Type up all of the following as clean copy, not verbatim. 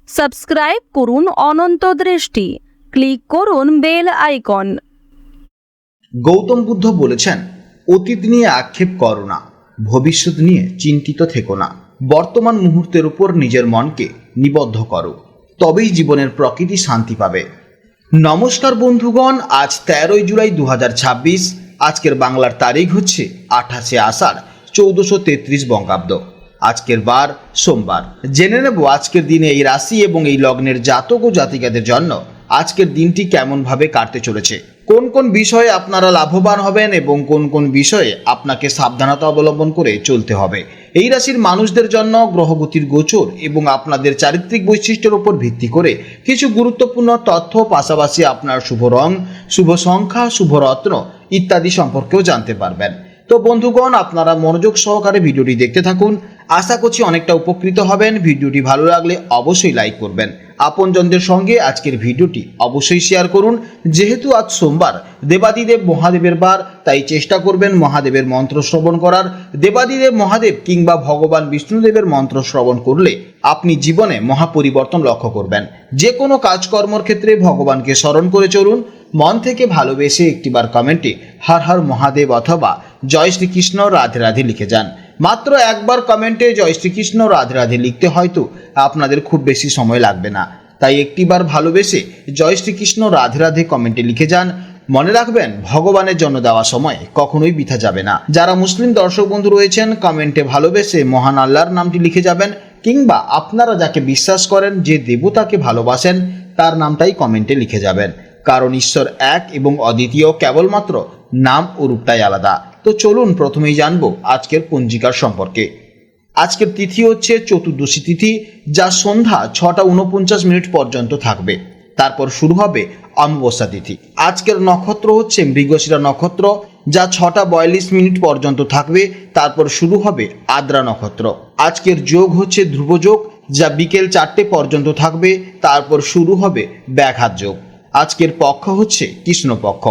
Subscribe করুন অনন্ত দৃষ্টি, click করুন বেল আইকন। গৌতম বুদ্ধ বলেছেন, অতীত নিয়ে আক্ষেপ করো না, ভবিষ্যৎ নিয়ে চিন্তিত থেকো না। বর্তমান মুহূর্তের উপর নিজের মনকে নিবদ্ধ করো, তবেই জীবনের প্রকৃতি শান্তি পাবে। নমস্কার বন্ধুগণ, আজ 13 জুলাই 2026। আজকের বাংলার তারিখ হচ্ছে 28 আষাঢ় 1433 বঙ্গাব্দ। আজকের বার সোমবার। জেনে নেব আজকের দিনে এই রাশি এবং এই লগ্নের জাতক ও জাতিকাদের জন্য আজকের দিনটি কেমনভাবে কাটতে চলেছে, কোন কোন বিষয়ে আপনারা লাভবান হবেন এবং কোন কোন বিষয়ে আপনাকে সাবধানতা অবলম্বন করে চলতে হবে। এই রাশির মানুষদের জন্য গ্রহগতির গোচর এবং আপনাদের চারিত্রিক বৈশিষ্ট্যের উপর ভিত্তি করে কিছু গুরুত্বপূর্ণ তথ্য, পাশাপাশি আপনার শুভ রং, শুভ সংখ্যা, শুভ রত্ন ইত্যাদি সম্পর্কেও জানতে পারবেন। তো বন্ধুগণ, আপনারা মনোযোগ সহকারে ভিডিওটি দেখতে থাকুন। আশা করছি অনেকটা উপকৃত হবেন। ভিডিওটি ভালো লাগলে অবশ্যই লাইক করবেন। আপনজনদের সঙ্গে আজকের ভিডিওটি অবশ্যই শেয়ার করুন। যেহেতু আজ সোমবার, দেবাদিদেব মহাদেবের বার, তাই চেষ্টা করবেন মহাদেবের মন্ত্র শ্রবণ করার। দেবাদিদেব মহাদেব কিংবা ভগবান বিষ্ণুদেবের মন্ত্র শ্রবণ করলে আপনি জীবনে মহাপরিবর্তন লক্ষ্য করবেন। যে কোনো কাজকর্মর ক্ষেত্রে ভগবানকে স্মরণ করে চলুন। মন থেকে ভালোবেসে একটিবার কমেন্টে হর হর মহাদেব অথবা জয় শ্রীকৃষ্ণ রাধে রাধে লিখে যান। মাত্র একবার কমেন্টে জয় শ্রীকৃষ্ণ রাধে রাধে লিখতে হয়তো আপনাদের খুব বেশি সময় লাগবে না, তাই একটিবার ভালোবেসে জয় শ্রীকৃষ্ণ রাধে রাধে কমেন্টে লিখে যান। মনে রাখবেন, ভগবানের জন্য দেওয়া সময় কখনোই বৃথা যাবে না। যারা মুসলিম দর্শক বন্ধু রয়েছেন, কমেন্টে ভালোবেসে মহান আল্লাহর নামটি লিখে যাবেন, কিংবা আপনারা যাকে বিশ্বাস করেন, যে দেবতাকে ভালোবাসেন, তার নামটাই কমেন্টে লিখে যাবেন। কারণ ঈশ্বর এক এবং অদ্বিতীয়, কেবলমাত্র নাম ও রূপটাই আলাদা। তো চলুন প্রথমেই জানবো আজকের পঞ্জিকার সম্পর্কে। আজকের তিথি হচ্ছে চতুর্দশী তিথি, যা সন্ধ্যা 6:49 পর্যন্ত থাকবে। তারপর শুরু হবে অমাবস্যা তিথি। আজকের নক্ষত্র হচ্ছে মৃগশিরা নক্ষত্র, যা 6:42 পর্যন্ত থাকবে। তারপর শুরু হবে আদ্রা নক্ষত্র। আজকের যোগ হচ্ছে ধ্রুব যোগ, যা বিকেল 4টে পর্যন্ত থাকবে। তারপর শুরু হবে ব্যাঘাত যোগ। আজকের পক্ষ হচ্ছে কৃষ্ণপক্ষ।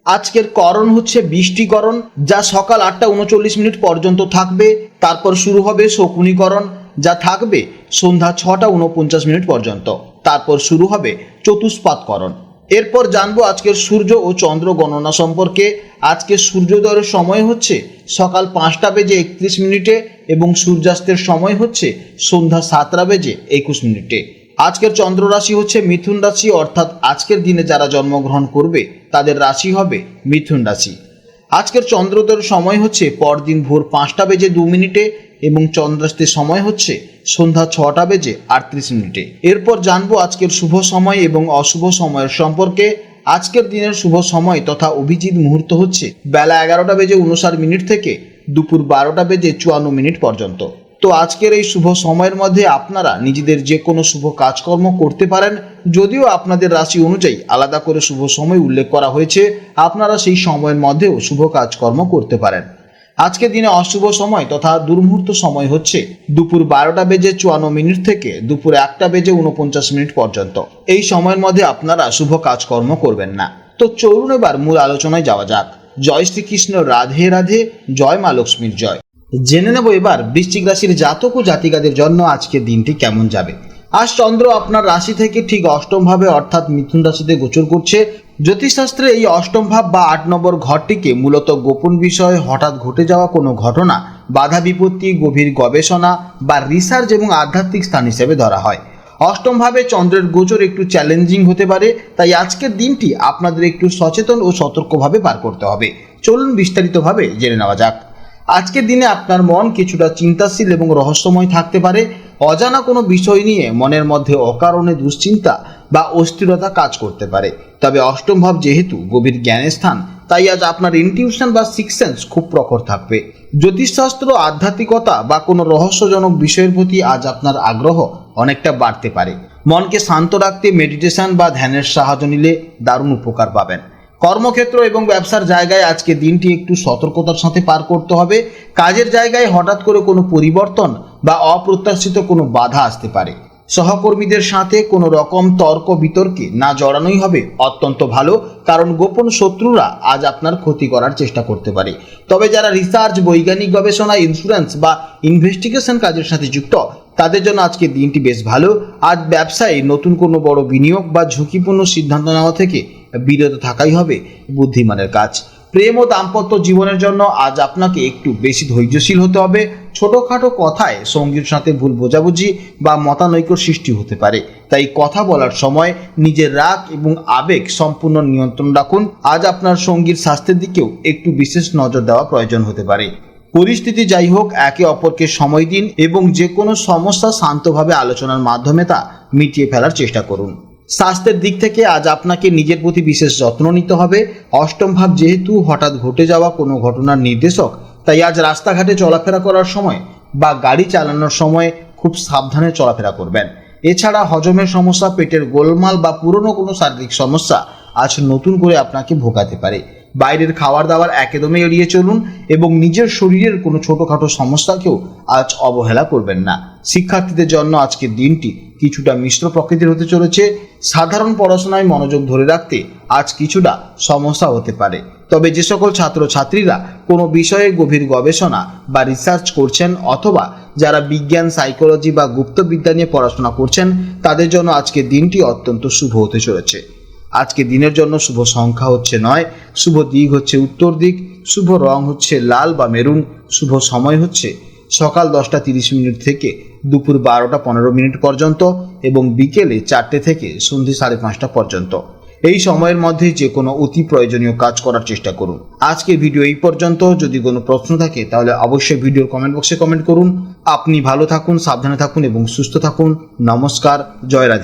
আজকের করণ হচ্ছে বৃষ্টিকরণ, যা সকাল 8:39 পর্যন্ত থাকবে। তারপর শুরু হবে শকুনিকরণ, যা থাকবে সন্ধ্যা 6:49 পর্যন্ত। তারপর শুরু হবে চতুষ্পাতকরণ। এরপর জানবো আজকের সূর্য ও চন্দ্র গণনা সম্পর্কে। আজকের সূর্যোদয়ের সময় হচ্ছে সকাল 5:31 এবং সূর্যাস্তের সময় হচ্ছে সন্ধ্যা 7:21। আজকের চন্দ্র রাশি হচ্ছে মিথুন রাশি, অর্থাৎ আজকের দিনে যারা জন্মগ্রহণ করবে তাদের রাশি হবে মিথুন রাশি। আজকের চন্দ্রোদয়ের সময় হচ্ছে পরদিন ভোর 5:02 এবং চন্দ্রাস্তের সময় হচ্ছে সন্ধ্যা 6:38। এরপর জানবো আজকের শুভ সময় এবং অশুভ সময়ের সম্পর্কে। আজকের দিনের শুভ সময় তথা অভিজিৎ মুহূর্ত হচ্ছে বেলা 11:59 থেকে দুপুর 12:54 পর্যন্ত। তো আজকের এই শুভ সময়ের মধ্যে আপনারা নিজেদের যে কোনো শুভ কাজকর্ম করতে পারেন। যদিও আপনাদের রাশি অনুযায়ী আলাদা করে শুভ সময় উল্লেখ করা হয়েছে, আপনারা সেই সময়ের মধ্যেও শুভ কাজকর্ম করতে পারেন। আজকের দিনে অশুভ সময় তথা দুর্মুহূর্ত সময় হচ্ছে দুপুর 12:54 থেকে দুপুর 1:49 পর্যন্ত। এই সময়ের মধ্যে আপনারা শুভ কাজকর্ম করবেন না। তো চলুন এবার মূল আলোচনায় যাওয়া যাক। জয় শ্রীকৃষ্ণ রাধে রাধে, জয় মা লক্ষ্মীর জয়। জেনে নেব এবার বৃশ্চিক রাশির জাতক ও জাতিকাদের জন্য আজকের দিনটি কেমন যাবে। আজ চন্দ্র আপনার রাশি থেকে ঠিক অষ্টম ভাবে অর্থাৎ মিথুন রাশিতে গোচর করছে। জ্যোতিষশাস্ত্রে এই অষ্টম ভাব বা 8 নম্বর ঘরটিকে মূলত গোপন বিষয়, হঠাৎ ঘটে যাওয়া কোনো ঘটনা, বাধা বিপত্তি, গভীর গবেষণা বা রিসার্চ এবং আধ্যাত্মিক স্থান হিসেবে ধরা হয়। অষ্টম ভাবে চন্দ্রের গোচর একটু চ্যালেঞ্জিং হতে পারে, তাই আজকের দিনটি আপনাদের একটু সচেতন ও সতর্কভাবে পার করতে হবে। চলুন বিস্তারিতভাবে জেনে নেওয়া যাক। আজকের দিনে আপনার মন কিছুটা চিন্তাশীল এবং রহস্যময় থাকতে পারে। অজানা কোনো বিষয় নিয়ে মনের মধ্যে অকারণে দুশ্চিন্তা বা অস্থিরতা কাজ করতে পারে। তবে অষ্টম ভাব যেহেতু গভীর জ্ঞানের স্থান, তাই আজ আপনার ইনটিউশন বা সিক্স সেন্স খুব প্রখর থাকবে। জ্যোতিষশাস্ত্র, আধ্যাত্মিকতা বা কোনো রহস্যজনক বিষয়ের প্রতি আজ আপনার আগ্রহ অনেকটা বাড়তে পারে। মনকে শান্ত রাখতে মেডিটেশন বা ধ্যানের সাহায্য নিলে দারুণ উপকার পাবেন। কর্মক্ষেত্র এবং ব্যবসার জায়গায় আজকে দিনটি একটু সতর্কতার সাথে পার করতে হবে। কাজের জায়গায় হঠাৎ করে কোনো পরিবর্তন বা অপ্রত্যাশিত কোনো বাধা আসতে পারে। সহকর্মীদের সাথে কোনো রকম তর্ক বিতর্কে না জড়ানোই হবে অত্যন্ত ভালো, কারণ গোপন শত্রুরা আজ আপনার ক্ষতি করার চেষ্টা করতে পারে। তবে যারা রিসার্চ, বৈজ্ঞানিক গবেষণা, ইন্স্যুরেন্স বা ইনভেস্টিগেশন কাজের সাথে যুক্ত, তাদের জন্য আজকে দিনটি বেশ ভালো। আজ ব্যবসায় নতুন কোনো বড় বিনিয়োগ বা ঝুঁকিপূর্ণ সিদ্ধান্ত নেওয়া থেকে বিরত থাকাই হবে বুদ্ধিমানের কাজ। প্রেম ও দাম্পত্য জীবনের জন্য আজ আপনাকে একটু বেশি ধৈর্যশীল হতে হবে। ছোটখাটো কথায় সঙ্গীর সাথে ভুল বোঝাবুঝি বা মতানৈক্যর সৃষ্টি হতে পারে, তাই কথা বলার সময় নিজের রাগ এবং আবেগ সম্পূর্ণ নিয়ন্ত্রণ রাখুন। আজ আপনার সঙ্গীর স্বাস্থ্যের দিকেও একটু বিশেষ নজর দেওয়া প্রয়োজন হতে পারে। পরিস্থিতি যাই হোক, একে অপরকে সময় দিন এবং যে কোনো সমস্যা শান্তভাবে আলোচনার মাধ্যমে তা মিটিয়ে ফেলার চেষ্টা করুন। স্বাস্থ্যের দিক থেকে আজ আপনাকে নিজের প্রতি বিশেষ যত্ন নিতে হবে। অষ্টম ভাব যেহেতু হঠাৎ ঘটে যাওয়া কোনো ঘটনার নির্দেশক, তাই আজ রাস্তাঘাটে চলাফেরা করার সময় বা গাড়ি চালানোর সময় খুব সাবধানে চলাফেরা করবেন। এছাড়া হজমের সমস্যা, পেটের গোলমাল বা পুরনো কোনো শারীরিক সমস্যা আজ নতুন করে আপনাকে ভোগাতে পারে। বাইরের খাবার দাবার একদমই এড়িয়ে চলুন এবং নিজের শরীরের কোনো ছোটোখাটো সমস্যাকেও আজ অবহেলা করবেন না। শিক্ষার্থীদের জন্য আজকের দিনটি কিছুটা মিশ্র প্রকৃতির হতে চলেছে। সাধারণ পড়াশোনায় মনোযোগ ধরে রাখতে আজ কিছুটা সমস্যা হতে পারে। তবে যে সকল ছাত্রছাত্রীরা কোনো বিষয়ে গভীর গবেষণা বা রিসার্চ করছেন অথবা যারা বিজ্ঞান, সাইকোলজি বা গুপ্তবিদ্যা নিয়ে পড়াশোনা করছেন, তাদের জন্য আজকের দিনটি অত্যন্ত শুভ হতে চলেছে। আজকে দিনের জন্য শুভ সংখ্যা হচ্ছে 9, শুভ দিক হচ্ছে উত্তর দিক, শুভ রং হচ্ছে লাল বা মেরুন, শুভ সময় হচ্ছে সকাল 10:30 থেকে দুপুর 12:15 পর্যন্ত এবং বিকেলে 4টে থেকে সন্ধ্যে 5:30 পর্যন্ত। এই সময়ের মধ্যে যে কোনো অতি প্রয়োজনীয় কাজ করার চেষ্টা করুন। আজকের ভিডিও এই পর্যন্ত। যদি কোনো প্রশ্ন থাকে তাহলে অবশ্যই ভিডিওর কমেন্ট বক্সে কমেন্ট করুন। আপনি ভালো থাকুন, সাবধানে থাকুন এবং সুস্থ থাকুন। নমস্কার, জয় রাধে।